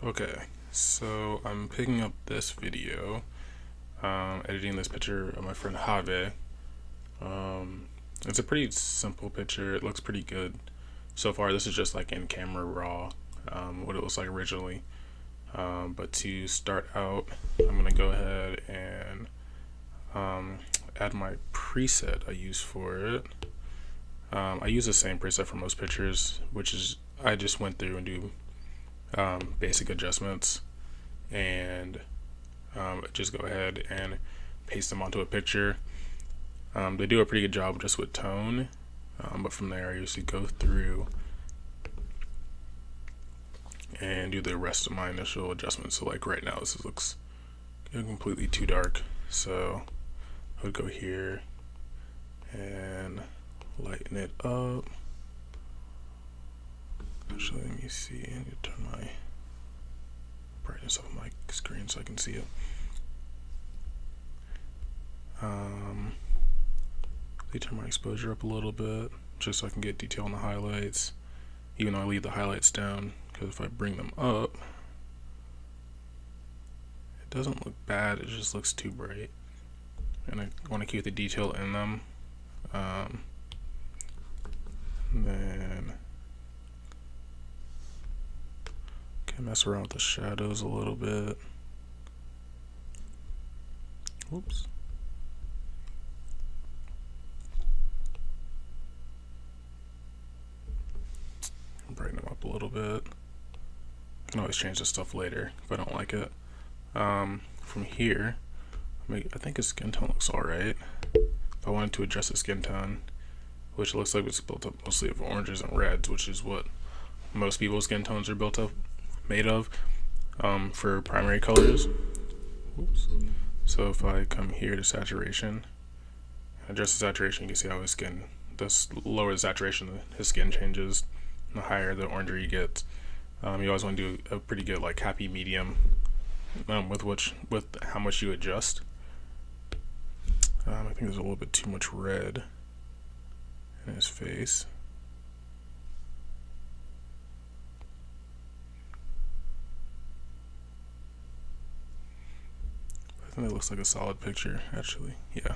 Okay, so I'm picking up this video, editing this picture of my friend Have. Um, it's a pretty simple picture. It looks pretty good so far. This is just like in camera raw, what it looks like originally. But to start out, I'm gonna go ahead and add my preset I use for it. I use the same preset for most pictures, which is I just went through and do basic adjustments and just go ahead and paste them onto a picture. They do a pretty good job just with tone, but from there I usually go through and do the rest of my initial adjustments. So like right now this looks completely too dark, so I would go here and lighten it up. Actually, let me see. I need to turn my brightness of my screen so I can see it. Turn my exposure up a little bit just so I can get detail on the highlights, even though I leave the highlights down, because if I bring them up it doesn't look bad, it just looks too bright, and I want to keep the detail in them. Then can mess around with the shadows a little bit. Whoops. Brighten them up a little bit. I can always change this stuff later if I don't like it. From here, I think his skin tone looks alright. If I wanted to adjust the skin tone, which looks like it's built up mostly of oranges and reds, which is what most people's skin tones are made of, for primary colors. Oops. So if I come here to saturation, adjust the saturation, you can see how his skin, the lower the saturation, his skin changes. The higher the oranger you get. You always want to do a pretty good like happy medium with how much you adjust. I think there's a little bit too much red in his face. I think that looks like a solid picture, actually. Yeah.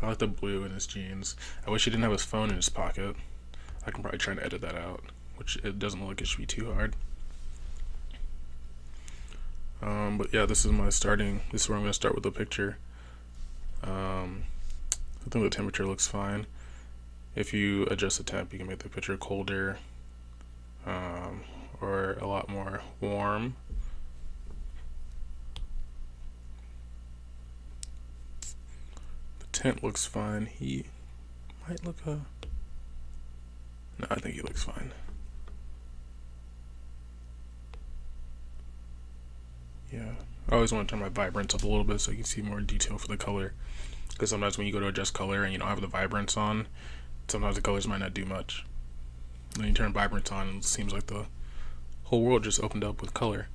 I like the blue in his jeans. I wish he didn't have his phone in his pocket. I can probably try and edit that out, which it doesn't look like it should be too hard. But yeah, this is where I'm going to start with the picture. I think the temperature looks fine. If you adjust the temp, you can make the picture colder, or a lot more warm. The tint looks fine. He might look no, I think he looks fine. Yeah, I always want to turn my vibrance up a little bit so you can see more detail for the color. Because sometimes when you go to adjust color and you don't have the vibrance on, sometimes the colors might not do much. When you turn vibrance on, it seems like the whole world just opened up with color.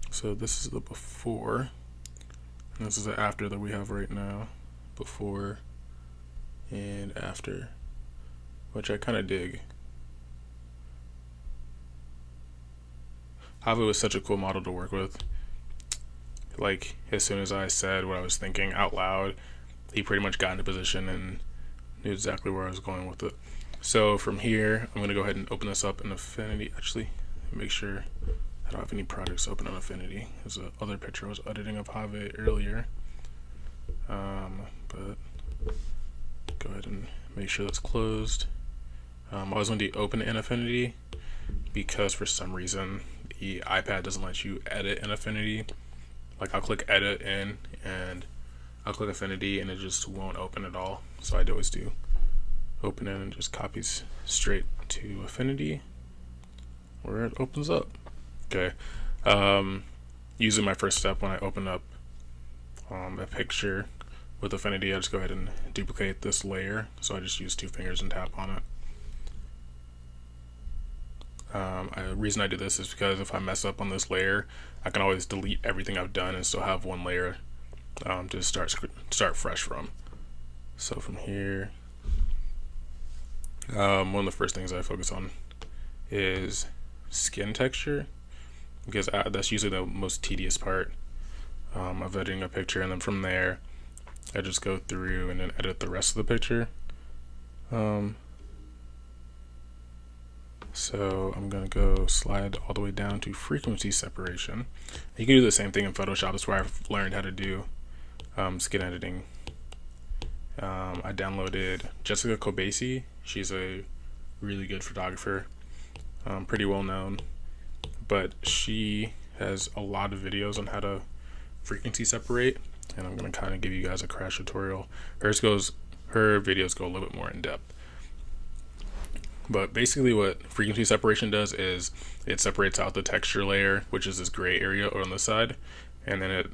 So this is the before, and this is the after that we have right now. Before and after, which I kind of dig. Have was such a cool model to work with. Like, as soon as I said what I was thinking out loud, he pretty much got into position and knew exactly where I was going with it. So from here, I'm going to go ahead and open this up in Affinity. Actually, make sure I don't have any projects open on Affinity. There's the other picture I was editing of Have earlier. But go ahead and make sure that's closed. I was going to open in Affinity because for some reason the iPad doesn't let you edit in Affinity. Like, I'll click edit in and I'll click Affinity and it just won't open at all. So I'd always do open in and just copies straight to Affinity where it opens up. Okay. Usually my first step when I open up a picture with Affinity, I just go ahead and duplicate this layer. So I just use 2 fingers and tap on it. The reason I do this is because if I mess up on this layer, I can always delete everything I've done and still have one layer to start fresh from. So from here, One of the first things I focus on is skin texture, because that's usually the most tedious part of editing a picture, and then from there I just go through and then edit the rest of the picture. So I'm gonna go slide all the way down to frequency separation. You can do the same thing in Photoshop. That's where I've learned how to do skin editing. I downloaded Jessica Kobasi. She's a really good photographer, pretty well known, but she has a lot of videos on how to frequency separate, and I'm going to kind of give you guys a crash tutorial. Her videos go a little bit more in depth. But basically what frequency separation does is it separates out the texture layer, which is this gray area on the side, and then it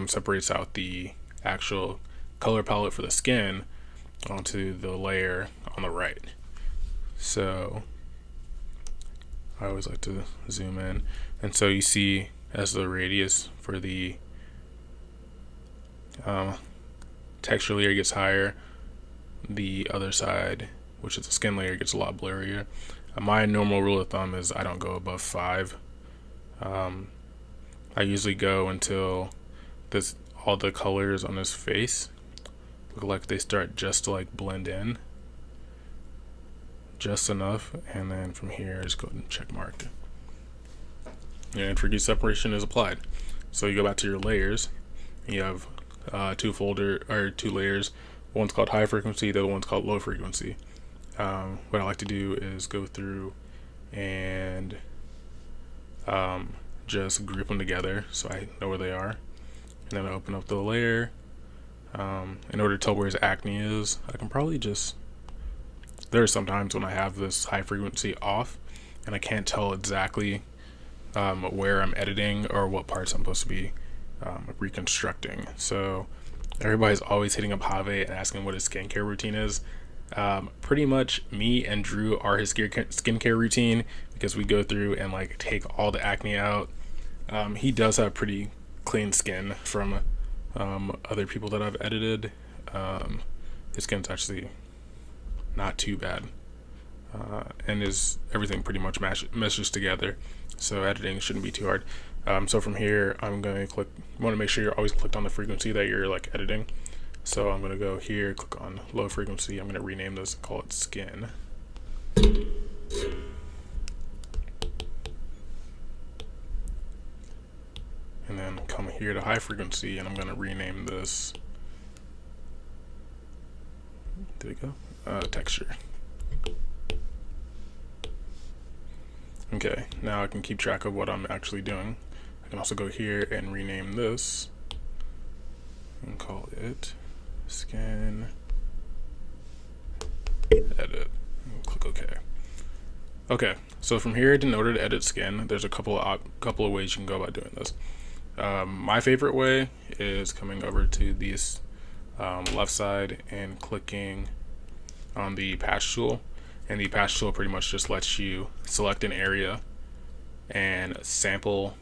separates out the actual color palette for the skin onto the layer on the right. So I always like to zoom in, and so you see as the radius for the texture layer gets higher, the other side, which is the skin layer, gets a lot blurrier. My normal rule of thumb is I don't go above 5. I usually go until all the colors on his face look like they start just to like blend in just enough, and then from here I just go ahead and check mark, and frequency separation is applied. So you go back to your layers, you have two layers. One's called high frequency, the other one's called low frequency. What I like to do is go through and just group them together so I know where they are, and then I open up the layer. In order to tell where his acne is, I can probably just, there are some times when I have this high frequency off and I can't tell exactly where I'm editing or what parts I'm supposed to be reconstructing. So everybody's always hitting up Have and asking what his skincare routine is. Pretty much me and Drew are his skincare routine, because we go through and like take all the acne out. He does have pretty clean skin from other people that I've edited. His skin's actually not too bad, and everything pretty much meshes together, so editing shouldn't be too hard. So from here I'm going to you want to make sure you're always clicked on the frequency that you're like editing. So I'm going to go here, click on low frequency. I'm going to rename this and call it skin. And then come here to high frequency, and I'm going to rename this, there we go, texture. Okay, now I can keep track of what I'm actually doing. I can also go here and rename this and call it skin edit, and click OK. Okay, so from here, in order to edit skin, there's a couple of ways you can go about doing this. My favorite way is coming over to this left side and clicking on the patch tool, and the patch tool pretty much just lets you select an area and sample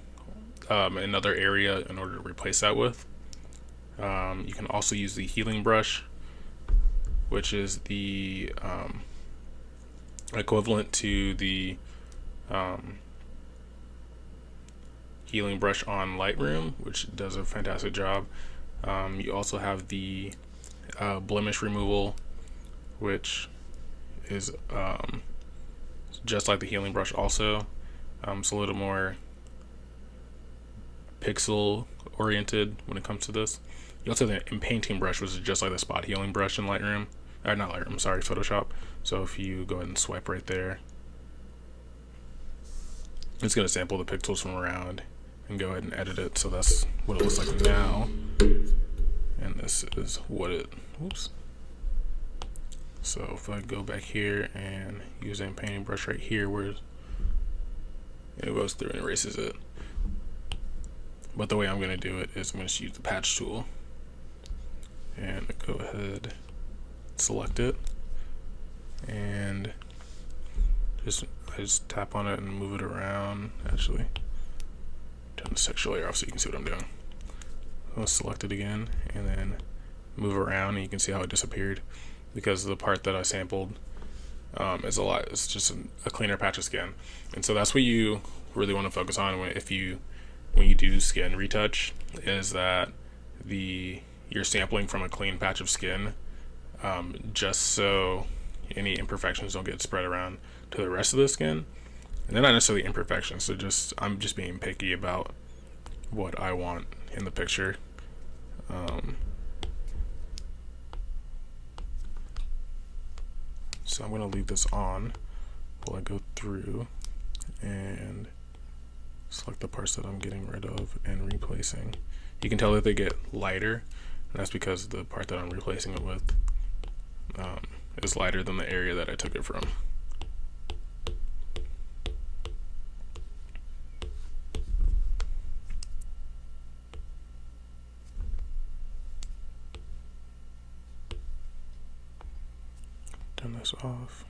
another area in order to replace that with. You can also use the healing brush, which is the equivalent to the healing brush on Lightroom, which does a fantastic job. You also have the blemish removal, which is just like the healing brush also. It's a little more pixel oriented when it comes to this. You also have the painting brush, which is just like the spot healing brush in Lightroom, or not Lightroom, sorry, Photoshop. So if you go ahead and swipe right there, it's going to sample the pixels from around and go ahead and edit it. So that's what it looks like now, and this is what it, whoops. So if I go back here and use a painting brush right here, where it goes through and erases it. But the way I'm going to do it is I'm going to use the patch tool and go ahead, select it, and I just tap on it and move it around. Actually, turn the texture layer off so you can see what I'm doing. I'm going to select it again and then move around, and you can see how it disappeared because the part that I sampled It's just a cleaner patch of skin, and so that's what you really want to focus on when you do skin retouch, is that you're sampling from a clean patch of skin, just so any imperfections don't get spread around to the rest of the skin. And they're not necessarily imperfections, so I'm just being picky about what I want in the picture. So I'm going to leave this on while I go through and select the parts that I'm getting rid of and replacing. You can tell that they get lighter, and that's because the part that I'm replacing it with is lighter than the area that I took it from. Turn this off.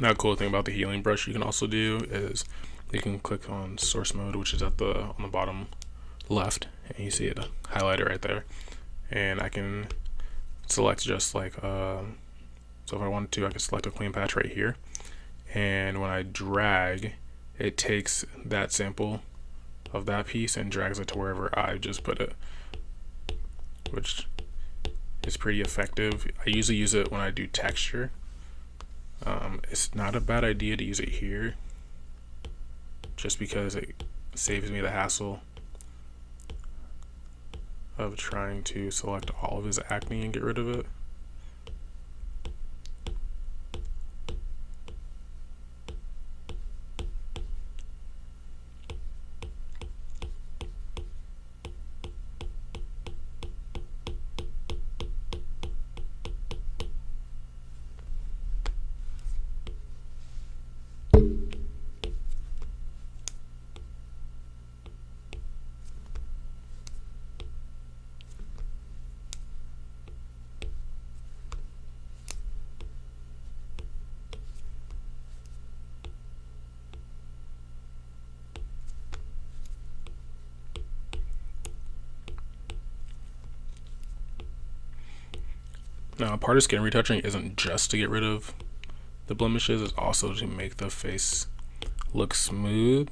Now, a cool thing about the healing brush you can also do is you can click on source mode, which is on the bottom left, and you see it highlighted right there. And I can select just like so if I wanted to, I could select a clean patch right here, and when I drag, it takes that sample of that piece and drags it to wherever I just put it, which is pretty effective. I usually use it when I do texture. It's not a bad idea to use it here, just because it saves me the hassle of trying to select all of his acne and get rid of it. Now, part of skin retouching isn't just to get rid of the blemishes, it's also to make the face look smooth,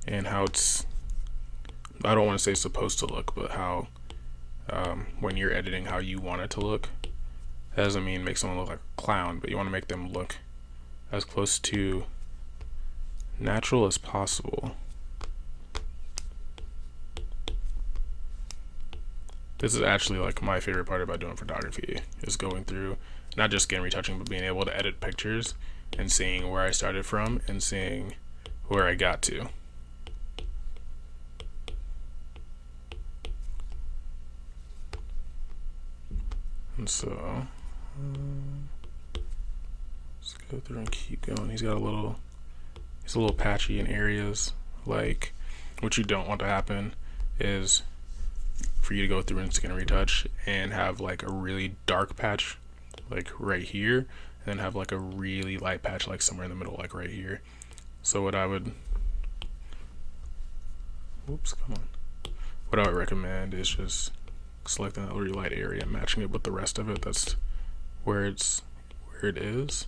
and how it's, I don't want to say supposed to look, but how when you're editing how you want it to look. That doesn't mean make someone look like a clown, but you want to make them look as close to natural as possible. This is actually like my favorite part about doing photography, is going through not just skin retouching, but being able to edit pictures and seeing where I started from and seeing where I got to. And so let's go through and keep going. He's a little patchy in areas. Like, what you don't want to happen is for you to go through and skin retouch and have like a really dark patch like right here, and then have like a really light patch like somewhere in the middle, like right here. So what I would recommend is just selecting that really light area and matching it with the rest of it. That's where it is.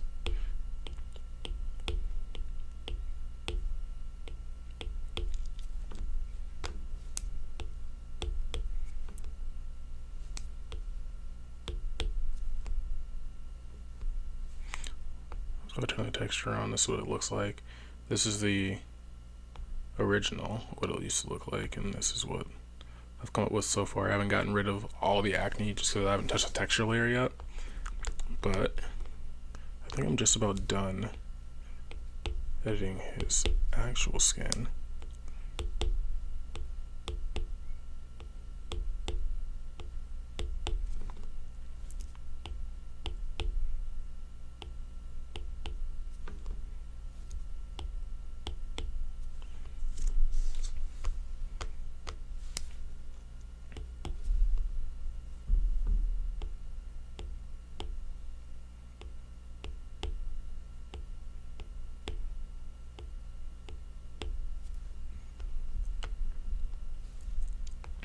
So I turn the texture on. This is what it looks like. This is the original, what it used to look like, and this is what I've come up with so far. I haven't gotten rid of all the acne just because I haven't touched the texture layer yet, but I think I'm just about done editing his actual skin.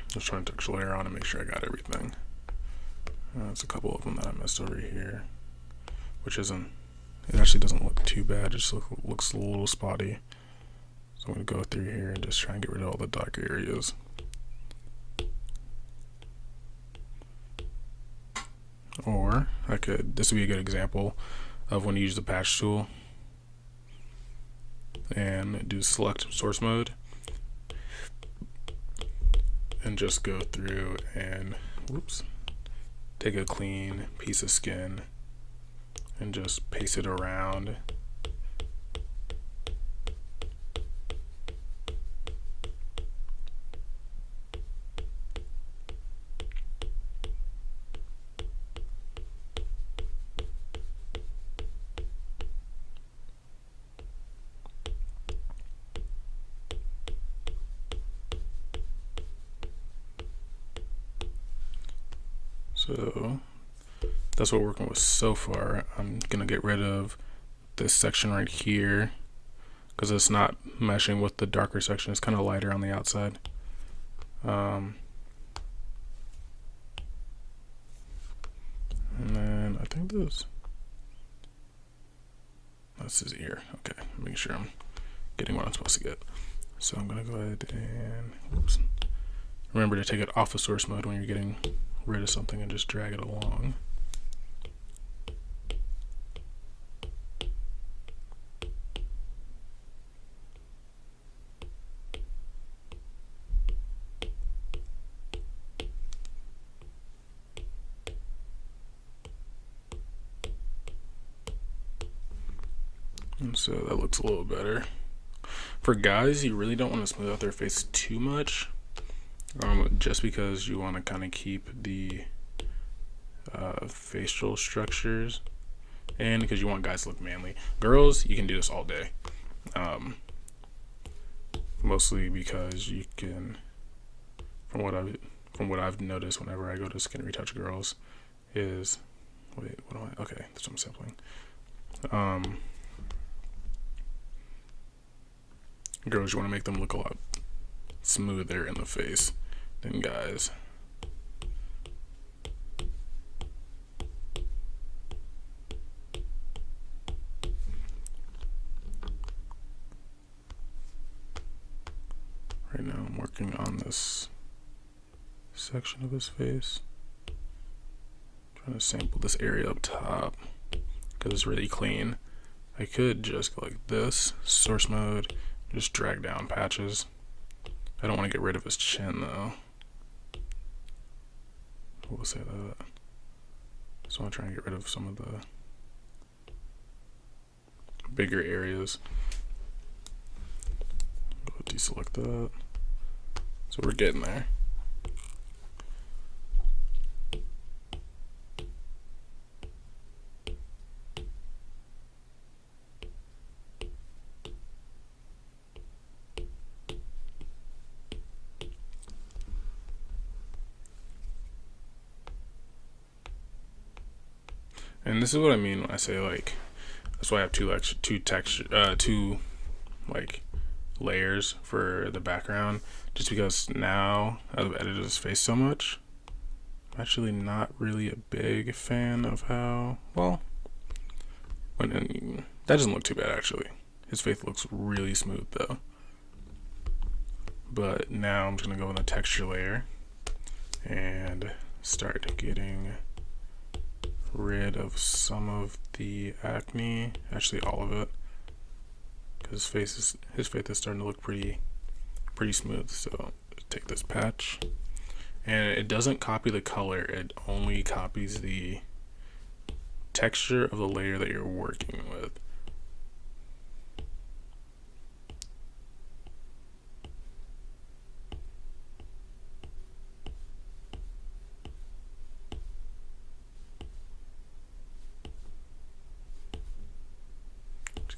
Just trying to texture layer on and make sure I got everything. There's a couple of them that I missed over here. which isn't, it actually doesn't look too bad, it just looks a little spotty. So I'm going to go through here and just try and get rid of all the dark areas. Or I could, this would be a good example of when you use the patch tool and do select source mode and just go through and take a clean piece of skin and just paste it around. So that's what we're working with so far. I'm gonna get rid of this section right here because it's not meshing with the darker section. It's kind of lighter on the outside. And then I think this is ear. Okay, making sure I'm getting what I'm supposed to get. So I'm gonna go ahead and remember to take it off of source mode when you're getting rid of something and just drag it along. And so that looks a little better. For guys, you really don't want to smooth out their face too much, just because you want to kind of keep the facial structures, and because you want guys to look manly. Girls, you can do this all day, mostly because you can, from what I've noticed whenever I go to skin retouch girls, is okay, that's what I'm sampling. Girls, you want to make them look a lot smoother in the face than guys. Right now I'm working on this section of his face. Trying to sample this area up top because it's really clean. I could just go like this, source mode, just drag down patches. I don't want to get rid of his chin though. We'll say that. So I'm trying to get rid of some of the bigger areas. Go deselect that. So we're getting there. And this is what I mean when I say, like, that's why I have two layers for the background, just because now I've edited his face so much. I'm actually not really a big fan of how, well, that doesn't look too bad actually. His face looks really smooth though. But now I'm just gonna go in the texture layer and start getting rid of some of the acne, actually all of it, because his face is starting to look pretty smooth. So take this patch, and it doesn't copy the color, it only copies the texture of the layer that you're working with.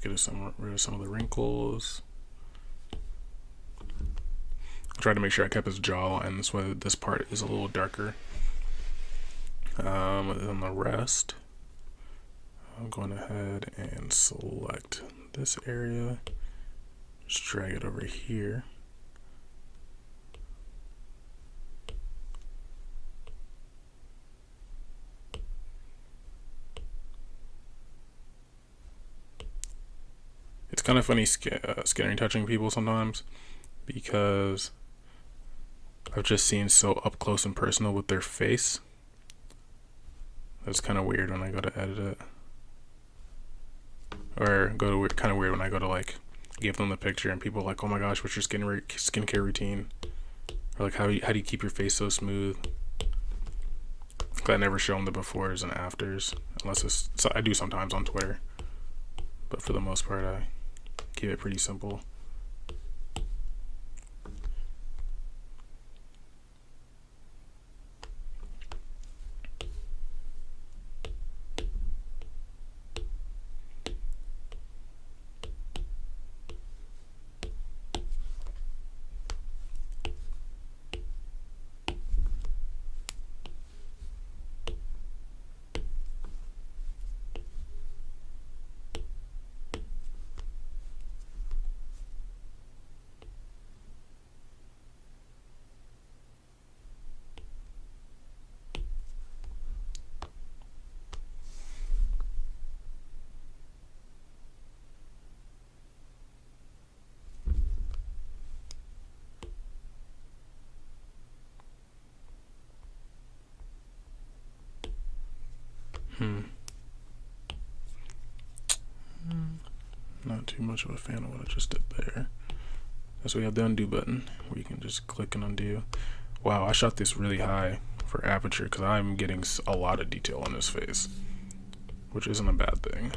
Get rid of some of the wrinkles. I tried to make sure I kept his jawline, that's why this part is a little darker than the rest. I'm going ahead and select this area, just drag it over here. kind of funny scaring touching people sometimes, because I've just seen so up close and personal with their face. That's kind of weird when I go to edit it, or kind of weird when I go to like give them the picture and people are like, oh my gosh, what's your skincare routine, or like how do you keep your face so smooth. I never show them the befores and afters, unless I do sometimes on Twitter, but for the most part I keep it pretty simple. Not too much of a fan of what I just did there. So we have the undo button where you can just click and undo. Wow, I shot this really high for aperture because I'm getting a lot of detail on his face, which isn't a bad thing.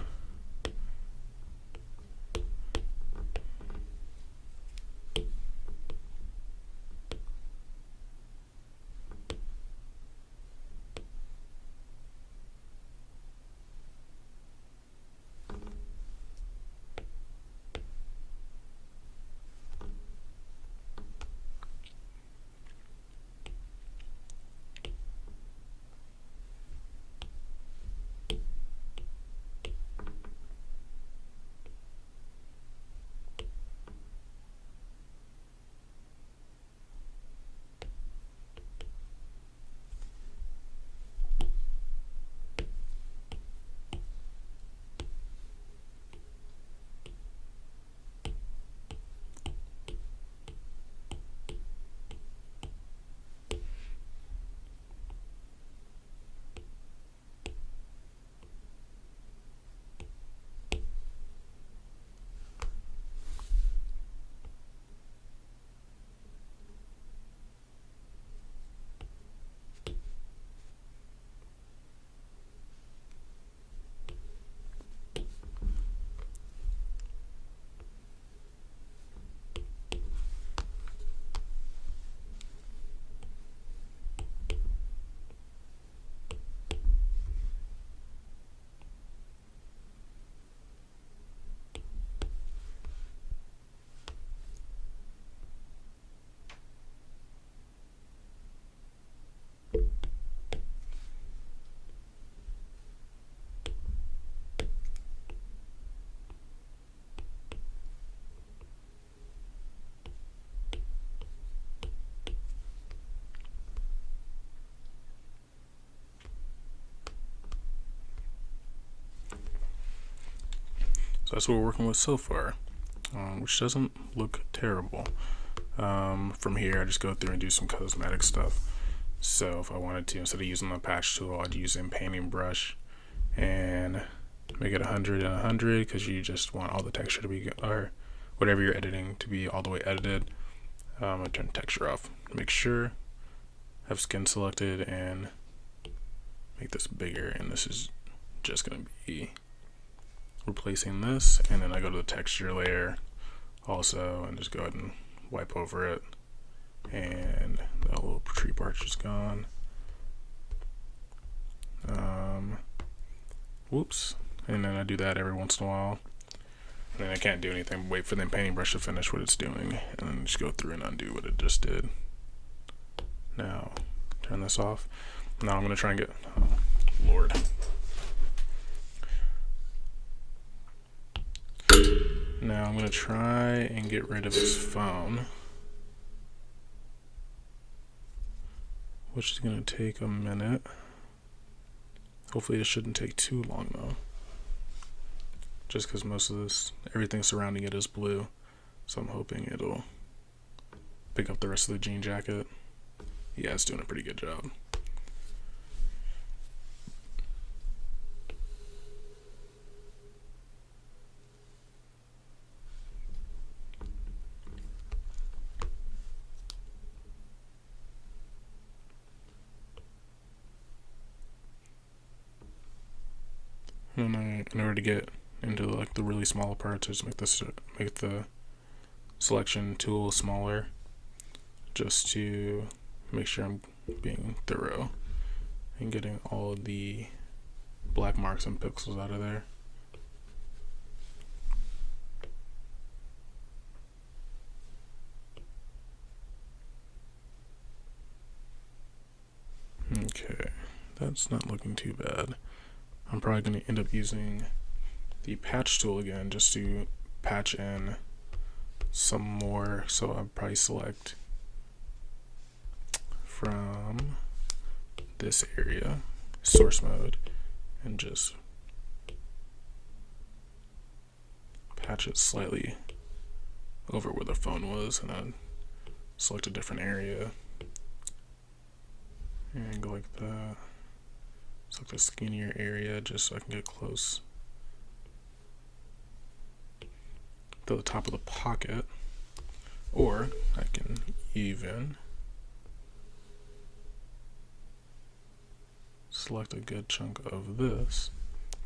So that's what we're working with so far, which doesn't look terrible. From here, I just go through and do some cosmetic stuff. So if I wanted to, instead of using the patch tool, I'd use a painting brush and make it 100 and 100 because you just want all the texture to be, or whatever you're editing, to be all the way edited. I'm gonna turn texture off. Make sure have skin selected and make this bigger, and this is just gonna be replacing this, and then I go to the texture layer also and just go ahead and wipe over it, and that little tree branch is gone. Whoops. And then I do that every once in a while, and then I can't do anything but wait for the painting brush to finish what it's doing, and then just go through and undo what it just did. Now turn this off. Now I'm gonna try and get, oh Lord. Now I'm gonna try and get rid of his phone, which is gonna take a minute. Hopefully it shouldn't take too long though. just because most of this, everything surrounding it is blue. So I'm hoping it'll pick up the rest of the jean jacket. Yeah, it's doing a pretty good job. And in order to get into like the really small parts, I just make the selection tool smaller, just to make sure I'm being thorough and getting all of the black marks and pixels out of there. Okay, that's not looking too bad. I'm probably going to end up using the patch tool again just to patch in some more. So I'll probably select from this area, source mode, and just patch it slightly over where the phone was, and then select a different area and go like that. Select a skinnier area just so I can get close to the top of the pocket, or I can even select a good chunk of this,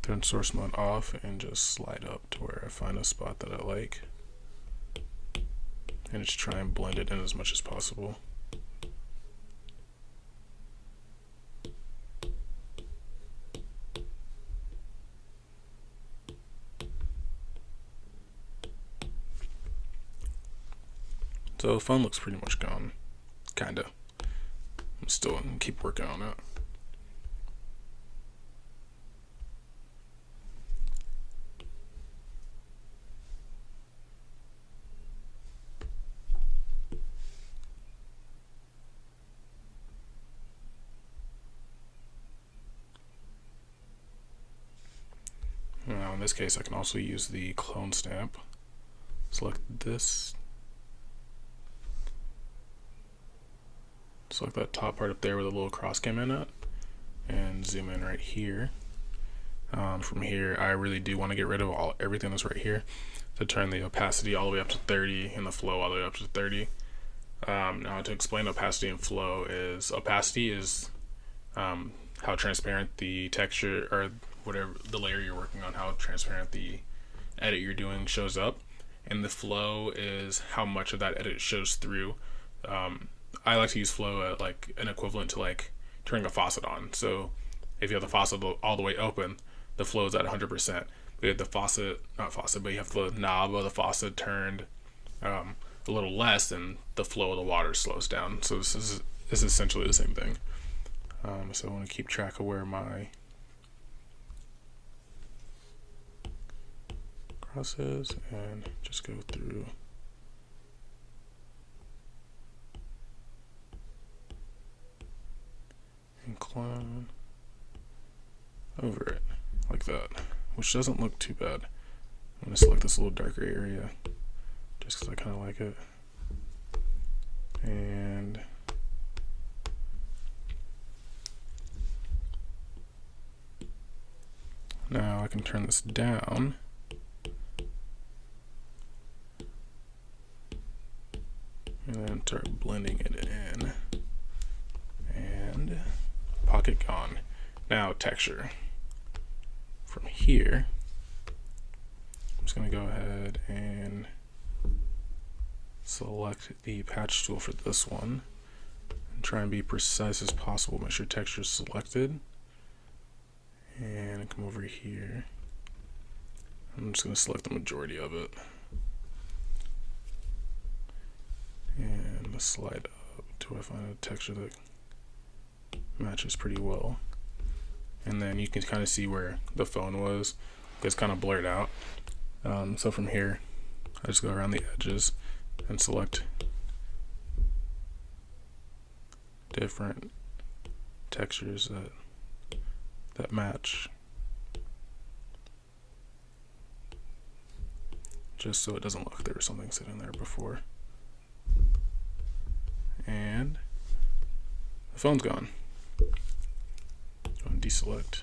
turn source mode off, and just slide up to where I find a spot that I like, and just try and blend it in as much as possible. So the phone looks pretty much gone, kinda. I'm still gonna keep working on it. Now in this case I can also use the clone stamp. Select this. Select that top part up there where the little cross came in at, and zoom in right here. From here, I really do want to get rid of everything that's right here, to turn the opacity all the way up to 30 and the flow all the way up to 30. Now to explain opacity and flow is, opacity is how transparent the texture or whatever the layer you're working on, how transparent the edit you're doing shows up, and the flow is how much of that edit shows through. I like to use flow at like an equivalent to like turning a faucet on. So if you have the faucet all the way open, the flow is at 100%. But you have the faucet, not faucet, but you have the knob of the faucet turned a little less, and the flow of the water slows down. So this is essentially the same thing. So I want to keep track of where my cross is and just go through. And clone over it like that, which doesn't look too bad. I'm going to select this little darker area just because I kind of like it, and now I can turn this down and then start blending it in, and pocket gone. Now texture. From here, I'm just going to go ahead and select the patch tool for this one and try and be precise as possible. Make sure texture is selected, and come over here. I'm just going to select the majority of it and slide up until I find a texture that matches pretty well. And then you can kind of see where the phone was. It's kind of blurred out. So from here, I just go around the edges and select different textures that match. just so it doesn't look like there was something sitting there before. And the phone's gone. Go and deselect.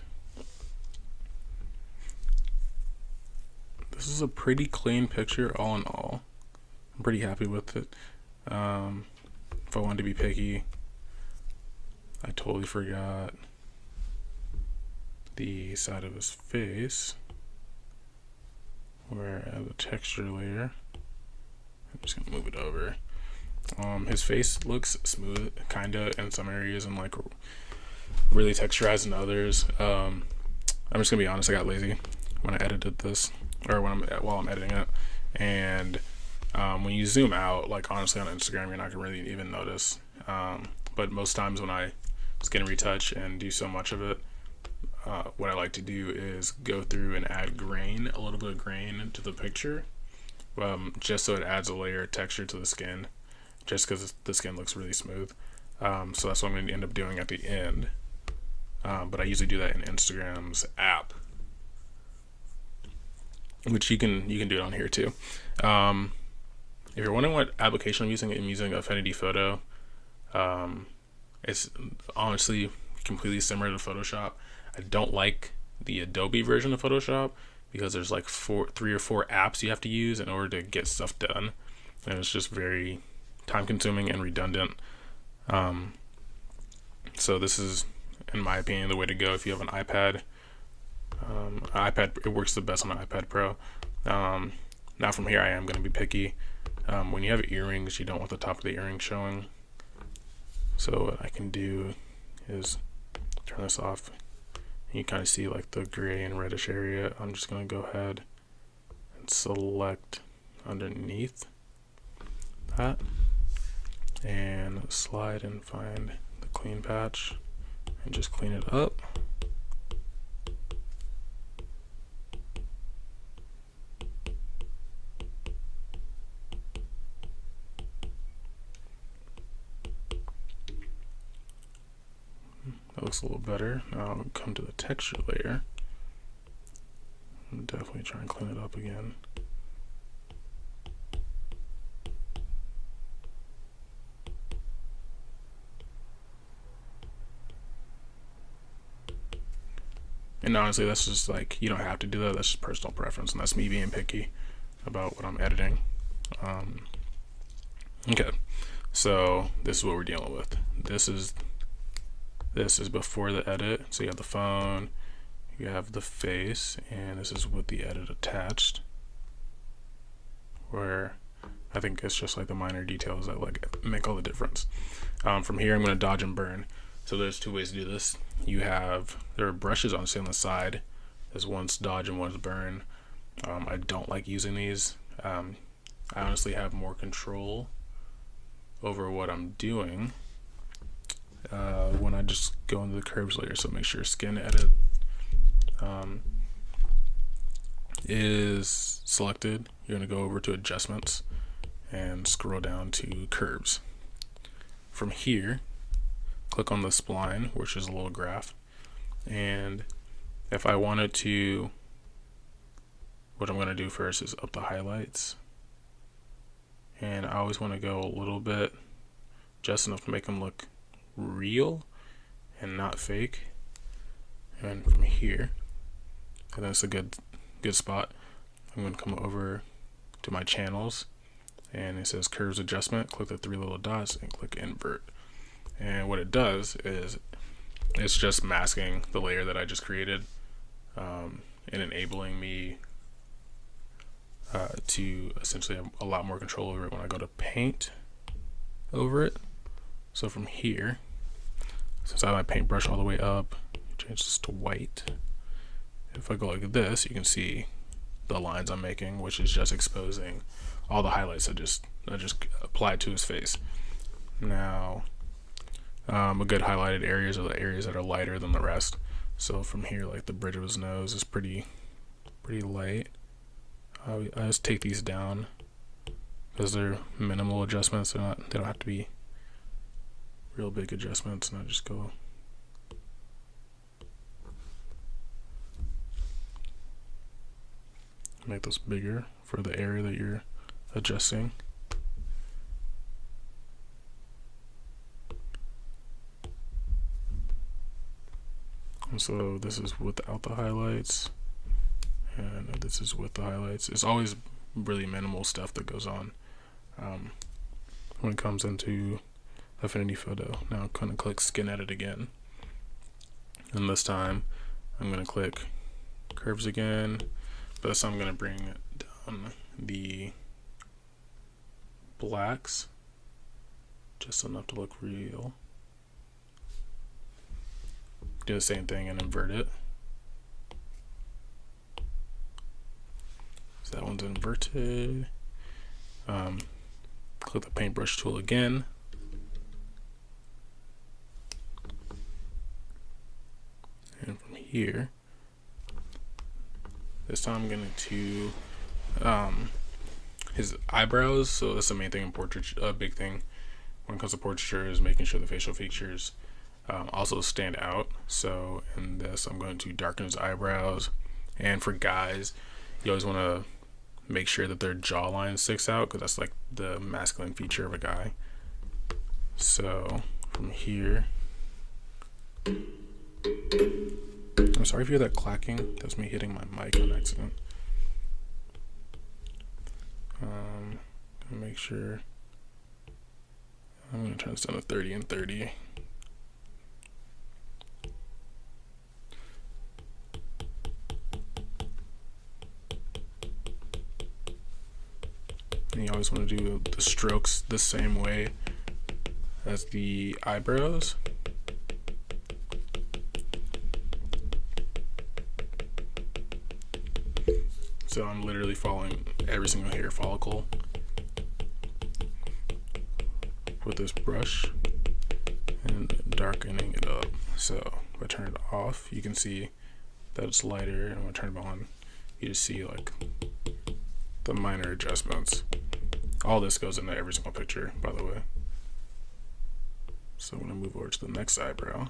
This is a pretty clean picture all in all. I'm pretty happy with it. If I wanted to be picky, I totally forgot the side of his face where I have the texture layer. I'm just gonna move it over. His face looks smooth, kinda in some areas, and like really texturized in others. I'm just gonna be honest. I got lazy when I edited this, or while I'm editing it, and when you zoom out, like honestly on Instagram, you're not gonna really even notice. But most times when I skin retouch and do so much of it, what I like to do is go through and add grain, a little bit of grain to the picture, just so it adds a layer of texture to the skin, just because the skin looks really smooth. So that's what I'm going to end up doing at the end. But I usually do that in Instagram's app, which you can do it on here too. If you're wondering what application I'm using Affinity Photo. It's honestly completely similar to Photoshop. I don't like the Adobe version of Photoshop because there's like 3 or 4 apps you have to use in order to get stuff done, and it's just very time consuming and redundant. So this is, in my opinion, the way to go if you have an iPad. It works the best on an iPad Pro. Now from here I am going to be picky. When you have earrings, you don't want the top of the earring showing. So what I can do is turn this off. You kind of see like the gray and reddish area. I'm just going to go ahead and select underneath that and slide and find the clean patch and just clean it up. That looks a little better. Now I'll come to the texture layer and definitely try and clean it up again. And honestly, that's just like, you don't have to do that. That's just personal preference, and that's me being picky about what I'm editing. Okay, so this is what we're dealing with. This is before the edit. So you have the phone, you have the face, and this is with the edit attached, where I think it's just like the minor details that like make all the difference. From here, I'm going to dodge and burn. So there's 2 ways to do this. There are brushes on the side. There's one's dodge and one's burn. I don't like using these. I honestly have more control over what I'm doing when I just go into the curves layer. So make sure skin edit is selected. You're going to go over to adjustments and scroll down to curves. From here, click on the spline, which is a little graph, and if I wanted to, what I'm going to do first is up the highlights, and I always want to go a little bit, just enough to make them look real and not fake. And from here, and that's a good spot, I'm going to come over to my channels, and it says curves adjustment. Click the 3 little dots and click invert. And what it does is it's just masking the layer that I just created, and enabling me to essentially have a lot more control over it when I go to paint over it. So from here, since I have my paintbrush all the way up, change this to white. If I go like this, you can see the lines I'm making, which is just exposing all the highlights I just applied to his face. Now, a good highlighted areas are the areas that are lighter than the rest. So from here, like the bridge of his nose is pretty light. I just take these down because they're minimal adjustments. They don't have to be real big adjustments, and I just go Make those bigger for the area that you're adjusting. And so this is without the highlights, and this is with the highlights. It's always really minimal stuff that goes on when it comes into Affinity Photo. Now I'm going to click Skin Edit again, and this time I'm going to click Curves again, but this time I'm going to bring down the blacks just enough to look real. Do the same thing and invert it. So that one's inverted. Click the paintbrush tool again. And from here, this time I'm going to his eyebrows. So that's the main thing in portraiture. A big thing when it comes to portraiture is making sure the facial features also stand out. So in this, I'm going to darken his eyebrows. And for guys, you always want to make sure that their jawline sticks out, because that's like the masculine feature of a guy. So from here, I'm sorry if you hear that clacking. That's me hitting my mic on accident. Make sure I'm going to turn this down to 30 and 30. And you always want to do the strokes the same way as the eyebrows. So I'm literally following every single hair follicle with this brush and darkening it up. So if I turn it off, you can see that it's lighter, and when I turn it on, you just see like the minor adjustments. All this goes into every single picture, by the way. So I'm going to move over to the next eyebrow.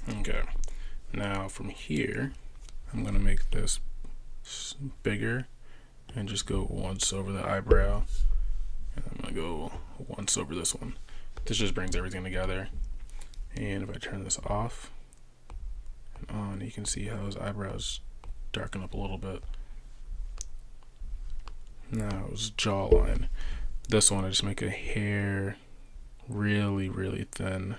Okay, now from here, I'm going to make this bigger and just go once over the eyebrow, and I'm going to go once over this one. This just brings everything together. And if I turn this off and on, you can see how his eyebrows darken up a little bit. Now his jawline. This one I just make a hair really, really thin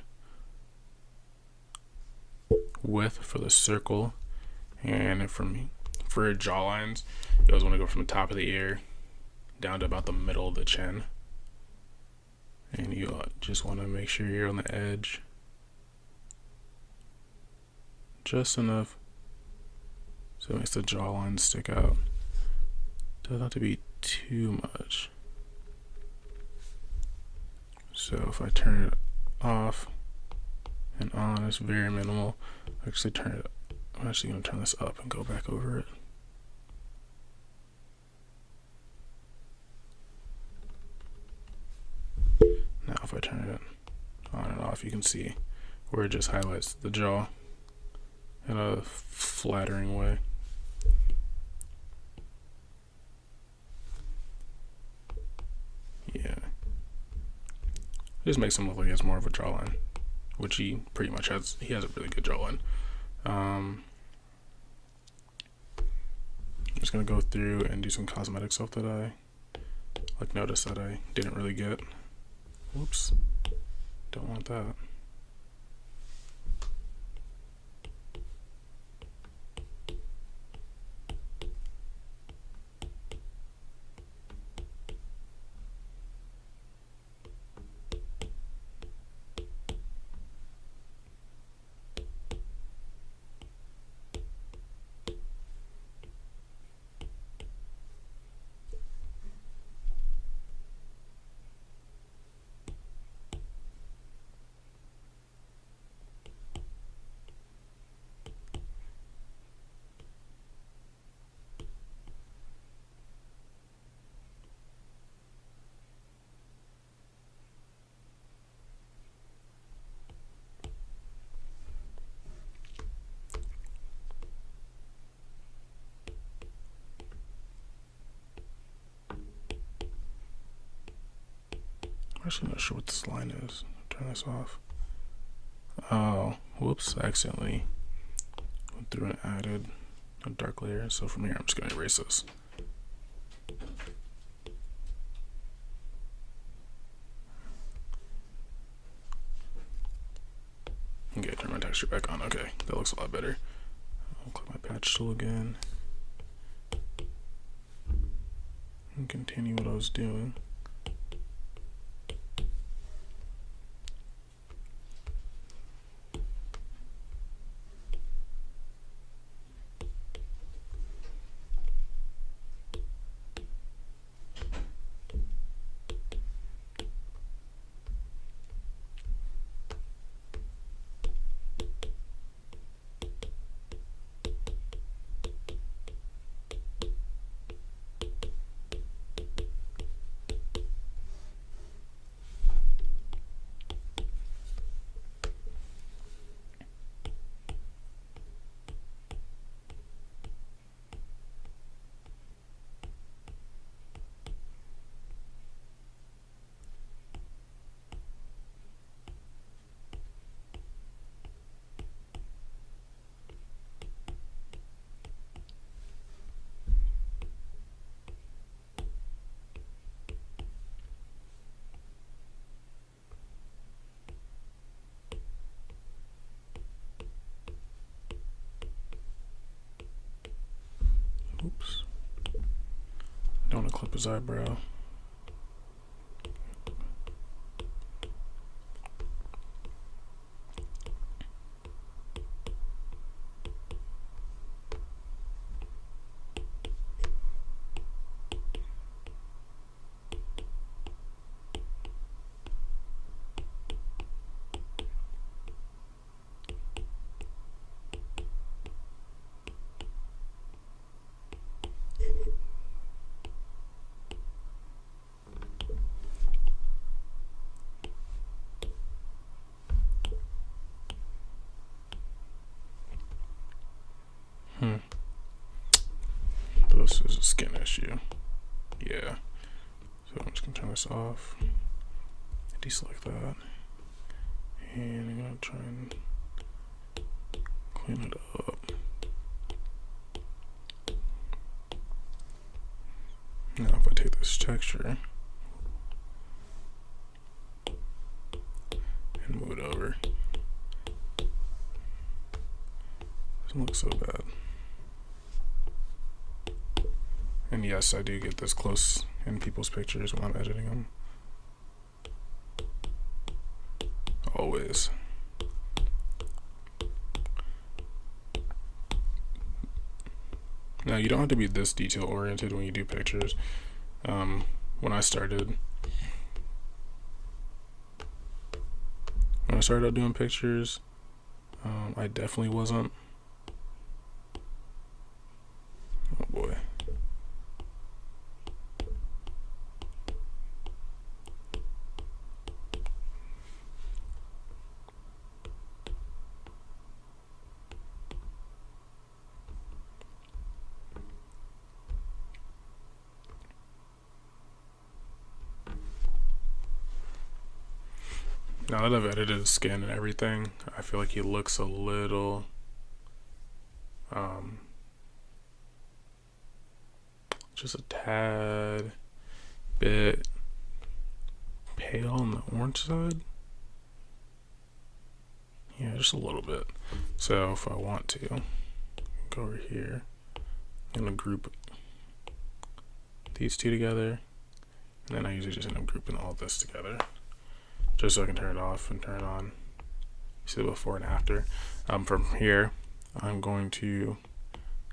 width for the circle. And for jawlines, you always want to go from the top of the ear down to about the middle of the chin. And you just want to make sure you're on the edge just enough so it makes the jawline stick out. Doesn't have to be too much. So if I turn it off and on, it's very minimal. I'm actually going to turn this up and go back over it. Now if I turn it on and off, you can see where it just highlights the jaw in a flattering way. Yeah. It just makes him look like he has more of a jawline, which he pretty much has. He has a really good jawline. I'm just gonna go through and do some cosmetic stuff that I noticed that I didn't really get. Whoops, don't want that. actually not sure what this line is. Turn this off. Oh, whoops, I accidentally went through and added a dark layer. So from here, I'm just going to erase this. Okay, turn my texture back on. Okay, that looks a lot better. I'll click my patch tool again and continue what I was doing. Oops. Don't want to clip his eyebrow. This is a skin issue. Yeah. So I'm just gonna turn this off. Deselect that. And I'm gonna try and clean it up. Now if I take this texture and move it over, it doesn't look so bad. And yes, I do get this close in people's pictures when I'm editing them. Always. Now, you don't have to be this detail oriented when you do pictures. When I started out doing pictures, I definitely wasn't. Oh boy. Now that I've edited his skin and everything, I feel like he looks a little just a tad bit pale on the orange side. Yeah, just a little bit. So if I want to, go over here, I'm gonna group these two together, and then I usually just end up grouping all this together, just so I can turn it off and turn it on. You see the before and after. From here, I'm going to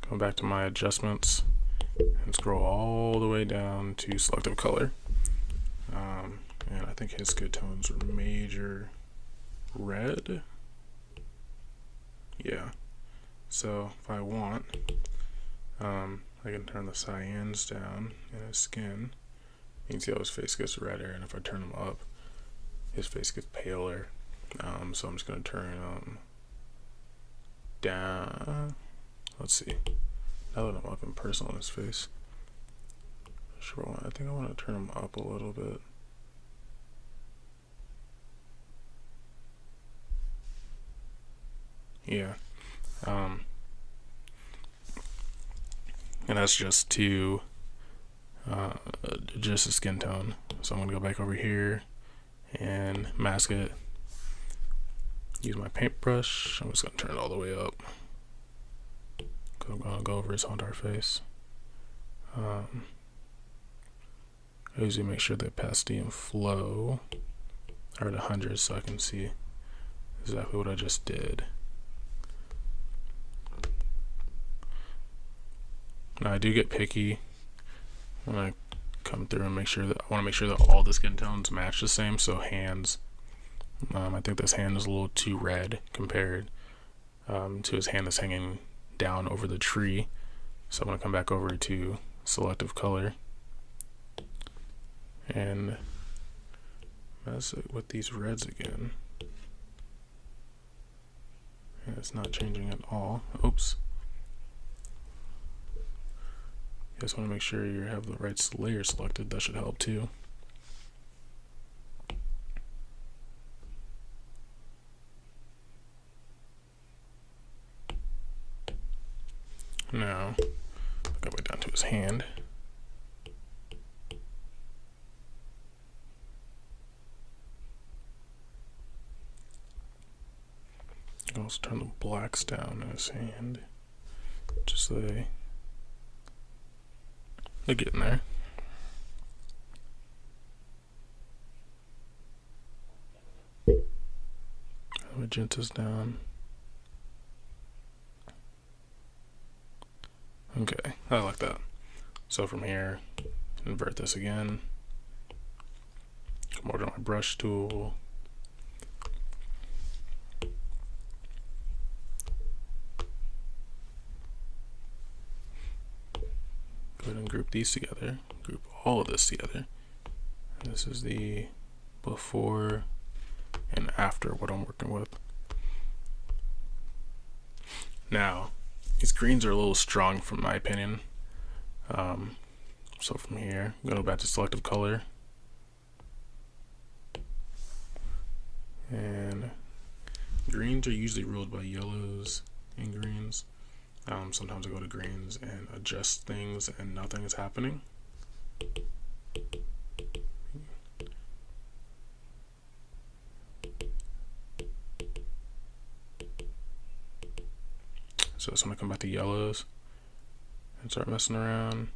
go back to my adjustments and scroll all the way down to selective color. And I think his good tones are major red. Yeah. So if I want, I can turn the cyans down in his skin. You can see how his face gets redder, and if I turn him up, his face gets paler. So I'm just gonna turn down. Let's see. Now that I'm up in person on his face, sure. I think I want to turn him up a little bit. Yeah. And that's just to adjust the skin tone. So I'm gonna go back over here and mask it. Use my paintbrush. I'm just gonna turn it all the way up. I'm gonna go over his whole entire face. I usually make sure the opacity and flow are at 100 so I can see exactly what I just did. Now I do get picky when I come through and make sure that I want to make sure that all the skin tones match the same. So hands, I think this hand is a little too red compared to his hand that's hanging down over the tree. So I'm going to come back over to selective color and mess it with these reds again. And it's not changing at all. Oops. You just want to make sure you have the right layer selected. That should help too. Now, go back down to his hand. You can also turn the blacks down in his hand, just so they're getting there. Magenta's down. Okay, I like that. So from here, invert this again. Come over to my brush tool. Go ahead and group these together. Group all of this together. And this is the before and after what I'm working with. Now, these greens are a little strong from my opinion. So from here, I'm going to go back to selective color. And greens are usually ruled by yellows and greens. Sometimes I go to greens and adjust things and nothing is happening. So I'm gonna come back to yellows and start messing around.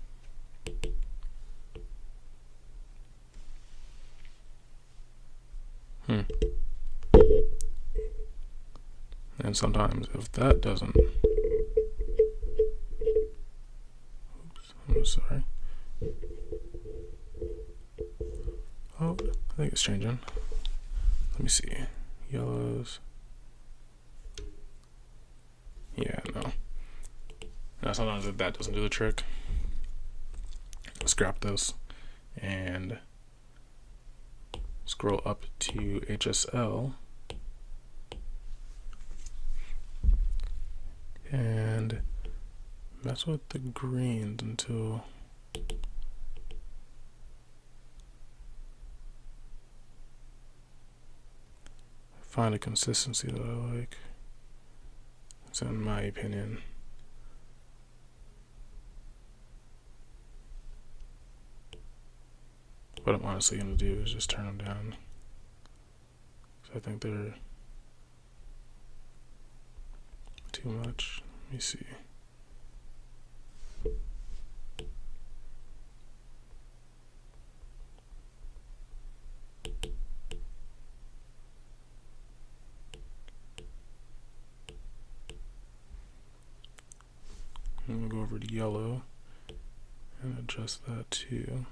And sometimes if that doesn't, oops, I'm sorry. Oh, I think it's changing. Let me see. Yellows. Yeah, no. Now sometimes if that doesn't do the trick, scrap this and scroll up to HSL and mess with the greens until I find a consistency that I like. It's in my opinion. What I'm honestly going to do is just turn them down. So I think they're too much. Let me see. I'm going to go over to yellow and adjust that too.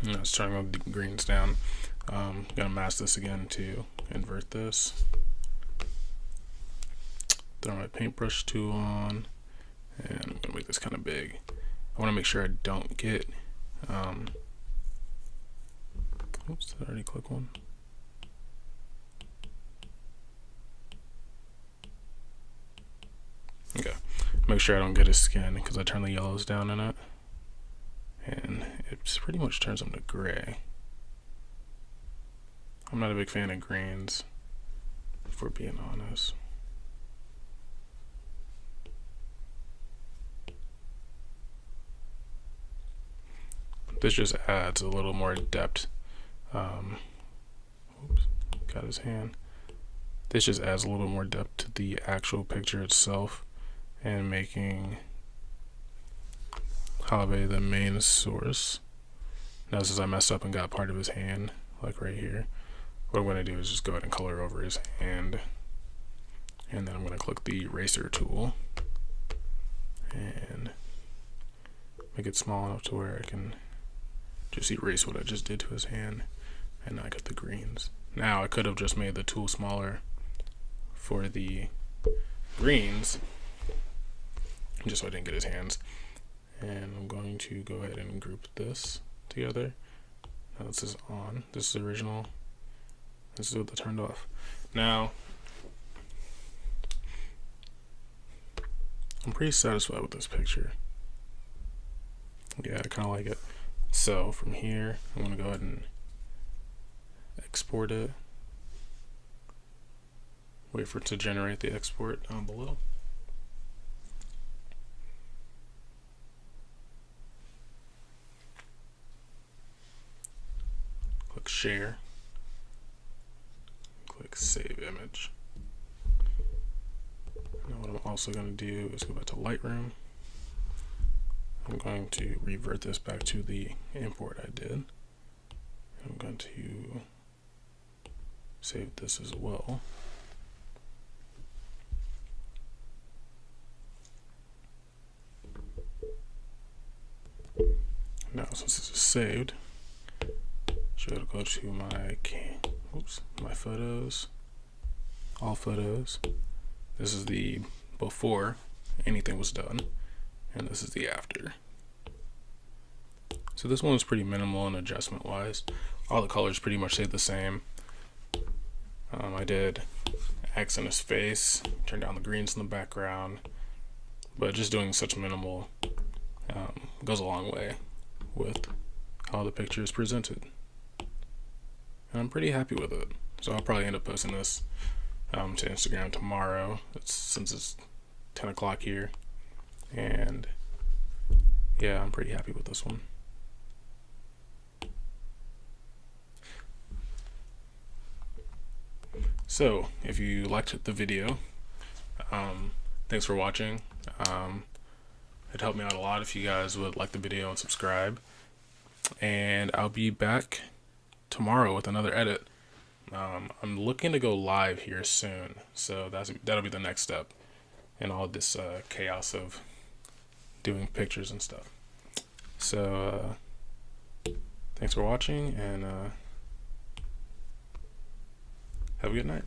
Now it's turning the greens down. Gonna mask this again to invert this. Throw my paintbrush tool on, and I'm gonna make this kind of big. I want to make sure I don't get. Oops, did I already click one? Make sure I don't get his skin because I turn the yellows down in it. And it just pretty much turns them to gray. I'm not a big fan of greens, if we're being honest. This just adds a little more depth. Oops, got his hand. This just adds a little more depth to the actual picture itself, and making Jalbe the main source. Now since I messed up and got part of his hand, like right here, what I'm going to do is just go ahead and color over his hand, and then I'm going to click the eraser tool and make it small enough to where I can just erase what I just did to his hand. And now I got the greens. Now I could have just made the tool smaller for the greens, just so I didn't get his hands. And I'm going to go ahead and group this together. Now this is on. This is original. Let's do the turned off. Now I'm pretty satisfied with this picture. Yeah, I kind of like it. So from here, I'm gonna go ahead and export it. Wait for it to generate the export down below. Click share. Click save image. Now what I'm also going to do is go back to Lightroom. I'm going to revert this back to the import I did. I'm going to save this as well. Now since this is saved, should go to my photos, all photos. This is the before anything was done, and this is the after. So this one was pretty minimal in adjustment wise. All the colors pretty much stayed the same. I did accent his face, turn down the greens in the background, but just doing such minimal goes a long way with how the picture is presented. And I'm pretty happy with it. So I'll probably end up posting this to Instagram tomorrow, since it's 10 o'clock here. And yeah, I'm pretty happy with this one. So if you liked the video, thanks for watching. It helped me out a lot if you guys would like the video and subscribe. And I'll be back tomorrow with another edit. I'm looking to go live here soon, so that'll be the next step in all this chaos of doing pictures and stuff. So thanks for watching, and have a good night.